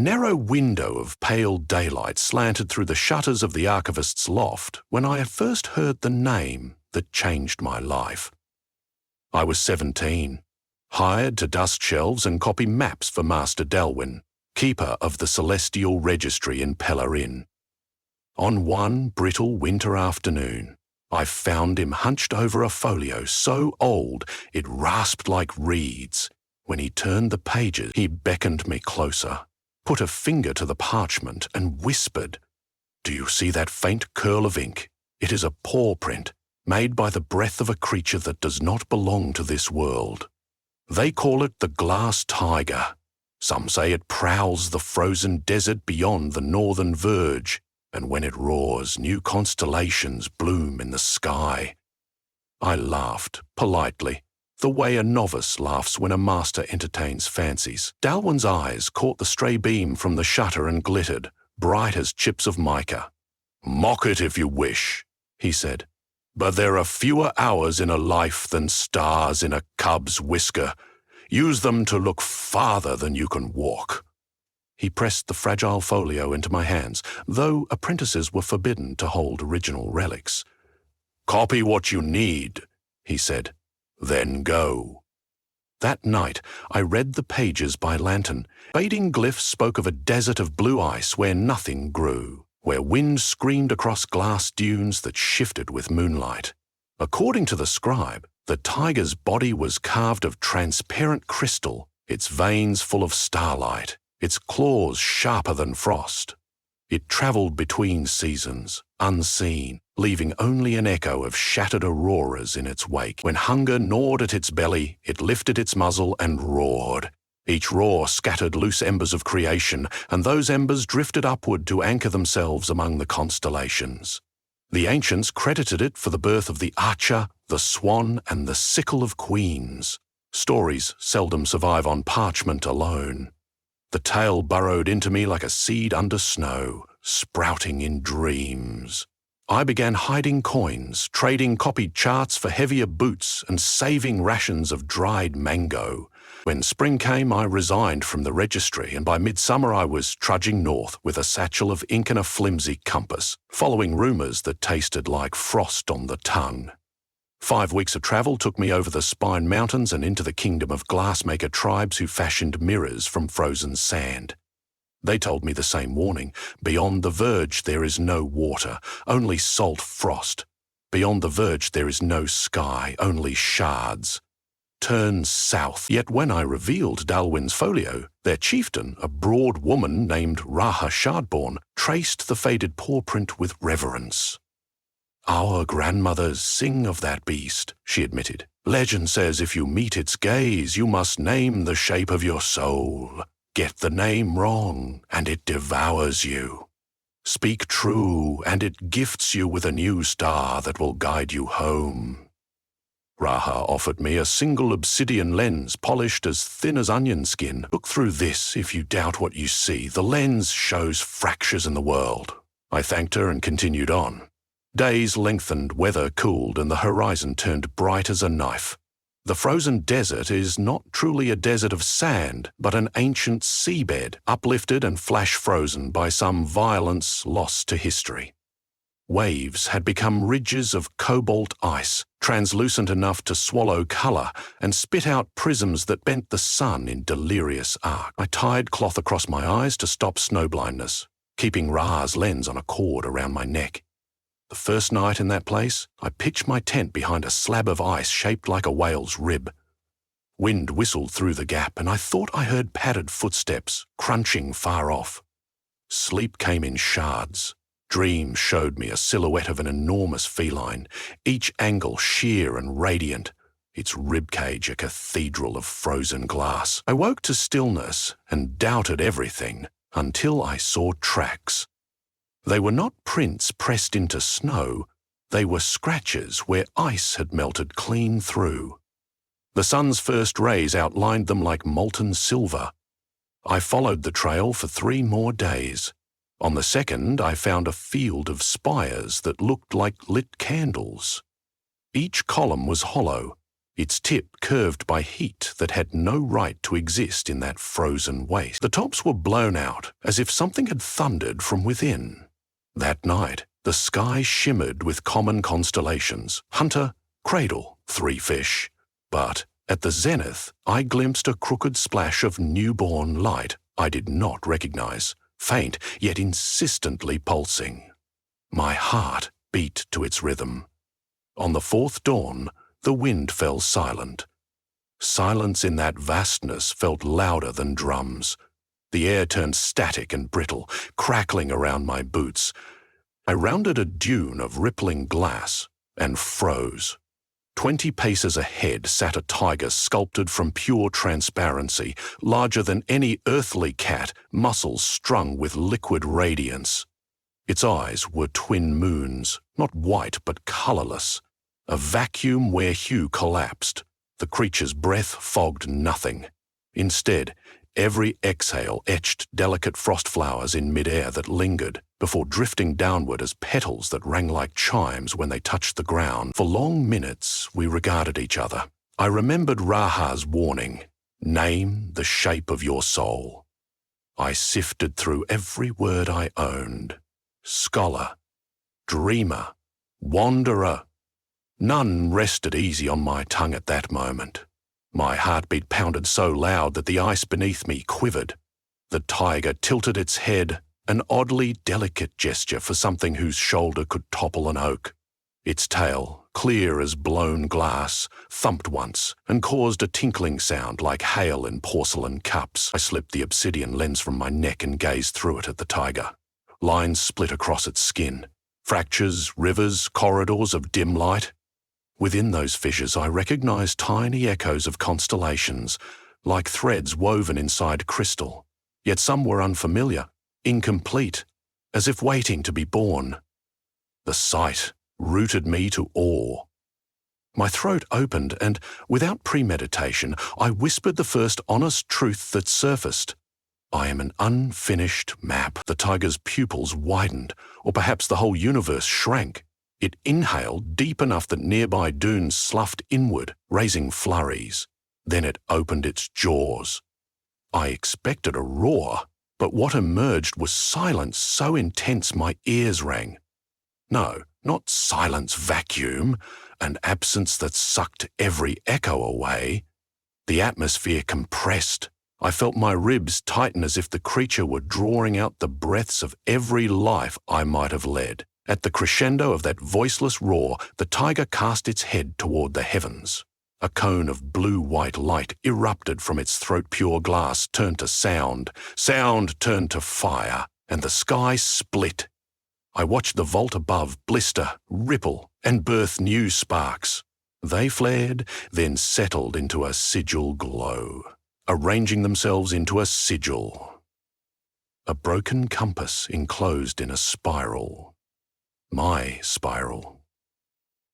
narrow window of pale daylight slanted through the shutters of the archivist's loft when I had first heard the name that changed my life. I was 17, hired to dust shelves and copy maps for Master Delwyn, keeper of the Celestial Registry in Pellarin. On one brittle winter afternoon, I found him hunched over a folio so old it rasped like reeds. When he turned the pages, he beckoned me closer, put a finger to the parchment and whispered, "Do you see that faint curl of ink? It is a paw print, made by the breath of a creature that does not belong to this world. They call it the glass tiger. Some say it prowls the frozen desert beyond the northern verge, and when it roars, new constellations bloom in the sky." I laughed, politely, the way a novice laughs when a master entertains fancies. Dalwyn's eyes caught the stray beam from the shutter and glittered, bright as chips of mica. "Mock it if you wish," he said, "but there are fewer hours in a life than stars in a cub's whisker. Use them to look farther than you can walk." He pressed the fragile folio into my hands, though apprentices were forbidden to hold original relics. "Copy what you need," he said, "then go." That night, I read the pages by lantern. Fading glyphs spoke of a desert of blue ice where nothing grew, where wind screamed across glass dunes that shifted with moonlight. According to the scribe, the tiger's body was carved of transparent crystal, its veins full of starlight, its claws sharper than frost. It travelled between seasons, unseen, leaving only an echo of shattered auroras in its wake. When hunger gnawed at its belly, it lifted its muzzle and roared. Each roar scattered loose embers of creation, and those embers drifted upward to anchor themselves among the constellations. The ancients credited it for the birth of the archer, the swan, and the sickle of queens. Stories seldom survive on parchment alone. The tale burrowed into me like a seed under snow, sprouting in dreams. I began hiding coins, trading copied charts for heavier boots, and saving rations of dried mango. When spring came, I resigned from the registry, and by midsummer I was trudging north with a satchel of ink and a flimsy compass, following rumours that tasted like frost on the tongue. 5 weeks of travel took me over the Spine Mountains and into the kingdom of glassmaker tribes who fashioned mirrors from frozen sand. They told me the same warning. Beyond the verge there is no water, only salt frost. Beyond the verge there is no sky, only shards. Turn south. Yet when I revealed Dalwyn's folio, their chieftain, a broad woman named Raha Shardborn, traced the faded paw print with reverence. "Our grandmothers sing of that beast," she admitted. "Legend says if you meet its gaze, you must name the shape of your soul. Get the name wrong, and it devours you. Speak true, and it gifts you with a new star that will guide you home." Raha offered me a single obsidian lens polished as thin as onion skin. "Look through this if you doubt what you see. The lens shows fractures in the world." I thanked her and continued on. Days lengthened, weather cooled, and the horizon turned bright as a knife. The frozen desert is not truly a desert of sand, but an ancient seabed, uplifted and flash-frozen by some violence lost to history. Waves had become ridges of cobalt ice, translucent enough to swallow colour and spit out prisms that bent the sun in delirious arc. I tied cloth across my eyes to stop snowblindness, keeping Ra's lens on a cord around my neck. The first night in that place, I pitched my tent behind a slab of ice shaped like a whale's rib. Wind whistled through the gap, and I thought I heard padded footsteps, crunching far off. Sleep came in shards. Dreams showed me a silhouette of an enormous feline, each angle sheer and radiant, its ribcage a cathedral of frozen glass. I woke to stillness and doubted everything until I saw tracks. They were not prints pressed into snow, they were scratches where ice had melted clean through. The sun's first rays outlined them like molten silver. I followed the trail for 3 more days. On the second, I found a field of spires that looked like lit candles. Each column was hollow, its tip curved by heat that had no right to exist in that frozen waste. The tops were blown out, as if something had thundered from within. That night, the sky shimmered with common constellations: Hunter, Cradle, 3 fish. But at the zenith, I glimpsed a crooked splash of newborn light I did not recognize, faint yet insistently pulsing. My heart beat to its rhythm. On the 4th dawn, the wind fell silent. Silence in that vastness felt louder than drums. The air turned static and brittle, crackling around my boots. I rounded a dune of rippling glass and froze. 20 paces ahead sat a tiger sculpted from pure transparency, larger than any earthly cat, muscles strung with liquid radiance. Its eyes were twin moons, not white but colorless. A vacuum where hue collapsed. The creature's breath fogged nothing. Instead, every exhale etched delicate frost flowers in midair that lingered, before drifting downward as petals that rang like chimes when they touched the ground. For long minutes, we regarded each other. I remembered Raha's warning, "Name the shape of your soul." I sifted through every word I owned. Scholar, dreamer, wanderer. None rested easy on my tongue at that moment. My heartbeat pounded so loud that the ice beneath me quivered. The tiger tilted its head, an oddly delicate gesture for something whose shoulder could topple an oak. Its tail, clear as blown glass, thumped once and caused a tinkling sound like hail in porcelain cups. I slipped the obsidian lens from my neck and gazed through it at the tiger. Lines split across its skin. Fractures, rivers, corridors of dim light. Within those fissures I recognized tiny echoes of constellations, like threads woven inside crystal. Yet some were unfamiliar, incomplete, as if waiting to be born. The sight rooted me to awe. My throat opened and, without premeditation, I whispered the first honest truth that surfaced. I am an unfinished map. The tiger's pupils widened, or perhaps the whole universe shrank. It inhaled deep enough that nearby dunes sloughed inward, raising flurries. Then it opened its jaws. I expected a roar, but what emerged was silence so intense my ears rang. No, not silence vacuum, an absence that sucked every echo away. The atmosphere compressed. I felt my ribs tighten as if the creature were drawing out the breaths of every life I might have led. At the crescendo of that voiceless roar, the tiger cast its head toward the heavens. A cone of blue-white light erupted from its throat. Pure glass turned to sound, sound turned to fire, and the sky split. I watched the vault above blister, ripple, and birth new sparks. They flared, then settled into a sigil glow, arranging themselves into a sigil. A broken compass enclosed in a spiral. My spiral.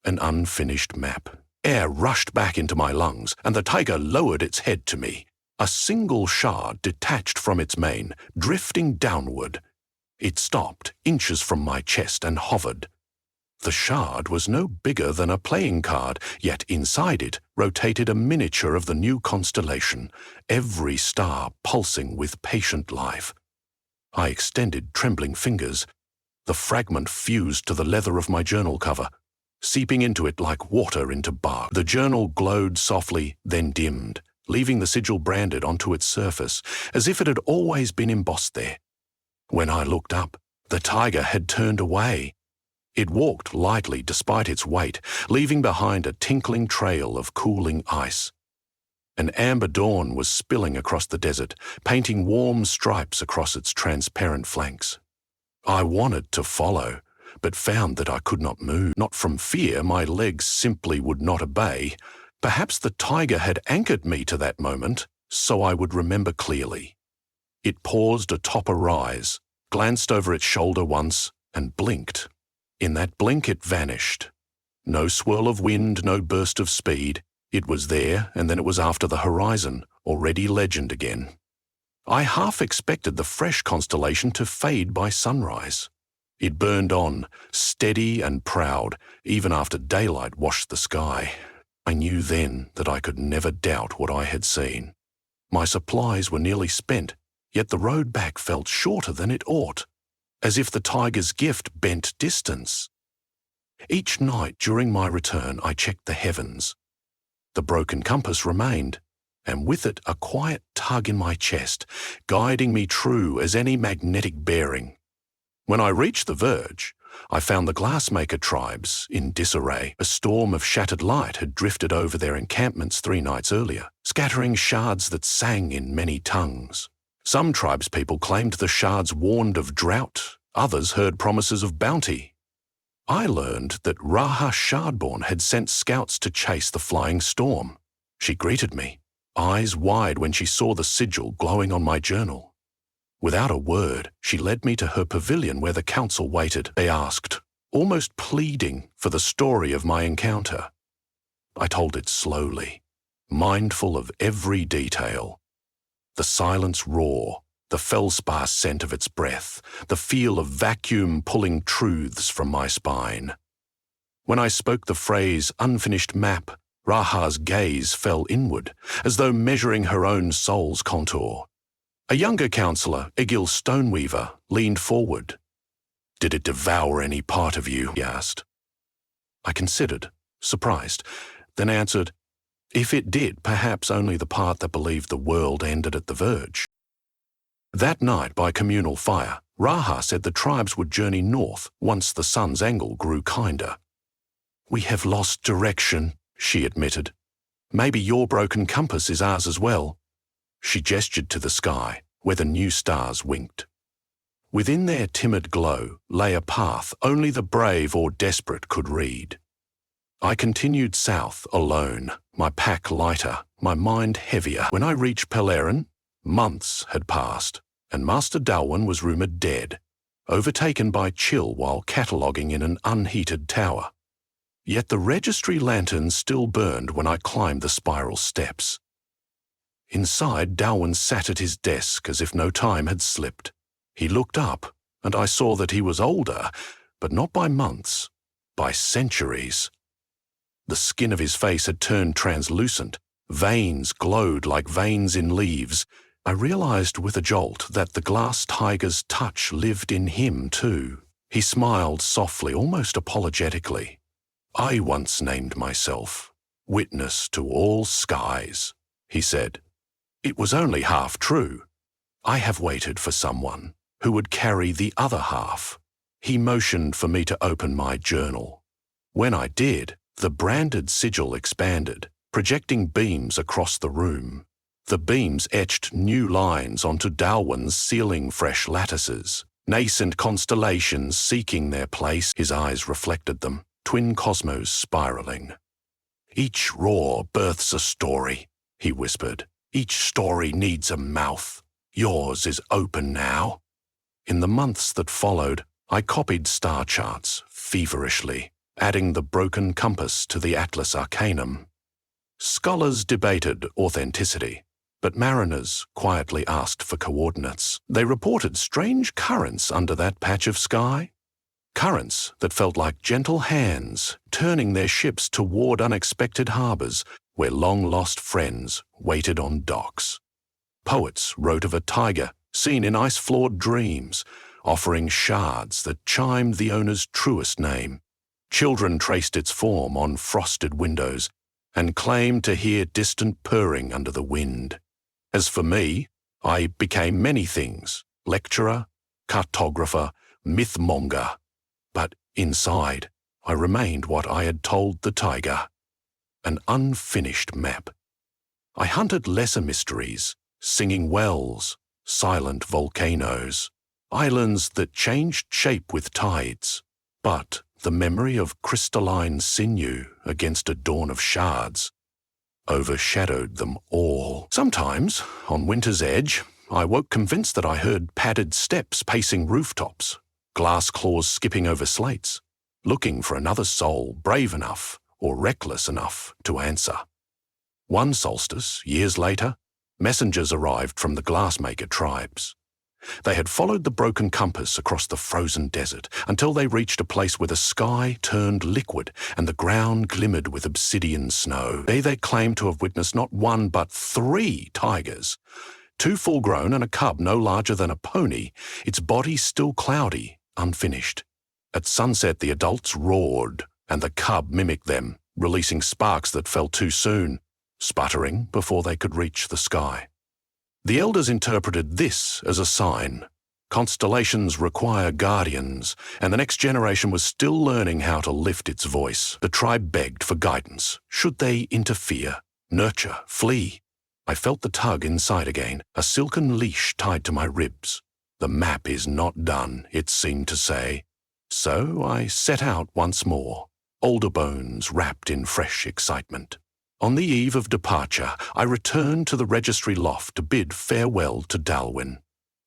An unfinished map. Air rushed back into my lungs, and the tiger lowered its head to me. A single shard detached from its mane, drifting downward. It stopped inches from my chest and hovered. The shard was no bigger than a playing card, yet inside it rotated a miniature of the new constellation, every star pulsing with patient life. I extended trembling fingers. The fragment fused to the leather of my journal cover, seeping into it like water into bark. The journal glowed softly, then dimmed, leaving the sigil branded onto its surface, as if it had always been embossed there. When I looked up, the tiger had turned away. It walked lightly despite its weight, leaving behind a tinkling trail of cooling ice. An amber dawn was spilling across the desert, painting warm stripes across its transparent flanks. I wanted to follow, but found that I could not move. Not from fear, my legs simply would not obey. Perhaps the tiger had anchored me to that moment, so I would remember clearly. It paused atop a rise, glanced over its shoulder once, and blinked. In that blink it vanished. No swirl of wind, no burst of speed. It was there, and then it was after the horizon, already legend again. I half expected the fresh constellation to fade by sunrise. It burned on, steady and proud, even after daylight washed the sky. I knew then that I could never doubt what I had seen. My supplies were nearly spent, yet the road back felt shorter than it ought, as if the tiger's gift bent distance. Each night during my return I checked the heavens. The broken compass remained, and with it a quiet tug in my chest, guiding me true as any magnetic bearing. When I reached the verge, I found the glassmaker tribes in disarray. A storm of shattered light had drifted over their encampments 3 nights earlier, scattering shards that sang in many tongues. Some tribespeople claimed the shards warned of drought, others heard promises of bounty. I learned that Raha Shardborn had sent scouts to chase the flying storm. She greeted me, eyes wide when she saw the sigil glowing on my journal. Without a word, she led me to her pavilion where the council waited. They asked, almost pleading, for the story of my encounter. I told it slowly, mindful of every detail. The silence roar, the feldspar scent of its breath, the feel of vacuum pulling truths from my spine. When I spoke the phrase unfinished map, Raha's gaze fell inward, as though measuring her own soul's contour. A younger counsellor, Egil Stoneweaver, leaned forward. "Did it devour any part of you?" he asked. I considered, surprised, then answered, "If it did, perhaps only the part that believed the world ended at the verge." That night, by communal fire, Raha said the tribes would journey north once the sun's angle grew kinder. "We have lost direction," she admitted. "Maybe your broken compass is ours as well." She gestured to the sky, where the new stars winked. Within their timid glow lay a path only the brave or desperate could read. I continued south alone, my pack lighter, my mind heavier. When I reached Pelerin, months had passed, and Master Dalwyn was rumoured dead, overtaken by chill while cataloguing in an unheated tower. Yet the registry lantern still burned when I climbed the spiral steps. Inside, Dalwyn sat at his desk as if no time had slipped. He looked up, and I saw that he was older, but not by months, by centuries. The skin of his face had turned translucent. Veins glowed like veins in leaves. I realized with a jolt that the glass tiger's touch lived in him too. He smiled softly, almost apologetically. "I once named myself Witness to all skies," he said. "It was only half true. I have waited for someone who would carry the other half." He motioned for me to open my journal. When I did, the branded sigil expanded, projecting beams across the room. The beams etched new lines onto Dalwyn's ceiling-fresh lattices, nascent constellations seeking their place. His eyes reflected them, twin cosmos spiraling. "Each roar births a story," he whispered. "Each story needs a mouth. Yours is open now." In the months that followed, I copied star charts feverishly, adding the broken compass to the Atlas Arcanum. Scholars debated authenticity, but mariners quietly asked for coordinates. They reported strange currents under that patch of sky. Currents that felt like gentle hands, turning their ships toward unexpected harbours where long-lost friends waited on docks. Poets wrote of a tiger seen in ice-floored dreams, offering shards that chimed the owner's truest name. Children traced its form on frosted windows and claimed to hear distant purring under the wind. As for me, I became many things: lecturer, cartographer, mythmonger. But inside, I remained what I had told the tiger: an unfinished map. I hunted lesser mysteries, singing wells, silent volcanoes, islands that changed shape with tides, but the memory of crystalline sinew against a dawn of shards overshadowed them all. Sometimes, on winter's edge, I woke convinced that I heard padded steps pacing rooftops, glass claws skipping over slates, looking for another soul brave enough or reckless enough to answer. One solstice, years later, messengers arrived from the glassmaker tribes. They had followed the broken compass across the frozen desert until they reached a place where the sky turned liquid and the ground glimmered with obsidian snow. There they claimed to have witnessed not one but 3 tigers, 2 full-grown and a cub no larger than a pony, its body still cloudy, unfinished. At sunset the adults roared, and the cub mimicked them, releasing sparks that fell too soon, sputtering before they could reach the sky. The elders interpreted this as a sign. Constellations require guardians, and the next generation was still learning how to lift its voice. The tribe begged for guidance. Should they interfere, nurture, flee? I felt the tug inside again, a silken leash tied to my ribs. The map is not done, it seemed to say. So I set out once more, older bones wrapped in fresh excitement. On the eve of departure, I returned to the registry loft to bid farewell to Dalwyn.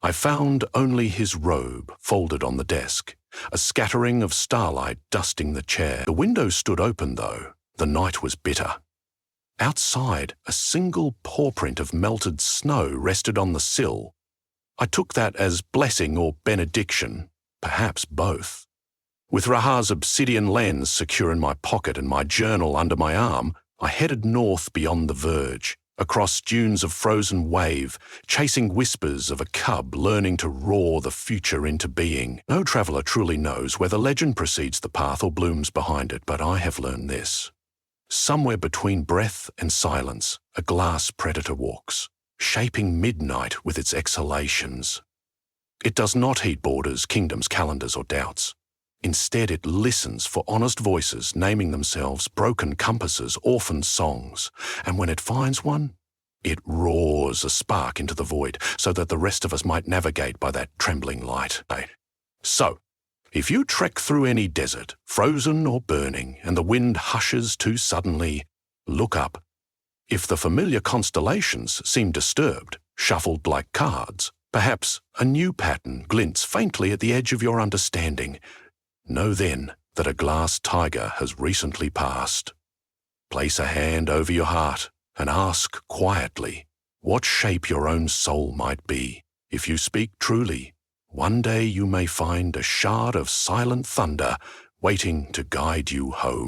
I found only his robe folded on the desk, a scattering of starlight dusting the chair. The window stood open, though. The night was bitter. Outside, a single pawprint of melted snow rested on the sill. I took that as blessing or benediction, perhaps both. With Raha's obsidian lens secure in my pocket and my journal under my arm, I headed north beyond the verge, across dunes of frozen wave, chasing whispers of a cub learning to roar the future into being. No traveller truly knows whether legend precedes the path or blooms behind it, but I have learned this. Somewhere between breath and silence, a glass predator walks, shaping midnight with its exhalations. It does not heed borders, kingdoms, calendars, or doubts. Instead, it listens for honest voices naming themselves broken compasses, orphaned songs, and when it finds one, it roars a spark into the void so that the rest of us might navigate by that trembling light. So, if you trek through any desert, frozen or burning, and the wind hushes too suddenly, look up. If the familiar constellations seem disturbed, shuffled like cards, perhaps a new pattern glints faintly at the edge of your understanding. Know then that a glass tiger has recently passed. Place a hand over your heart and ask quietly what shape your own soul might be. If you speak truly, one day you may find a shard of silent thunder waiting to guide you home.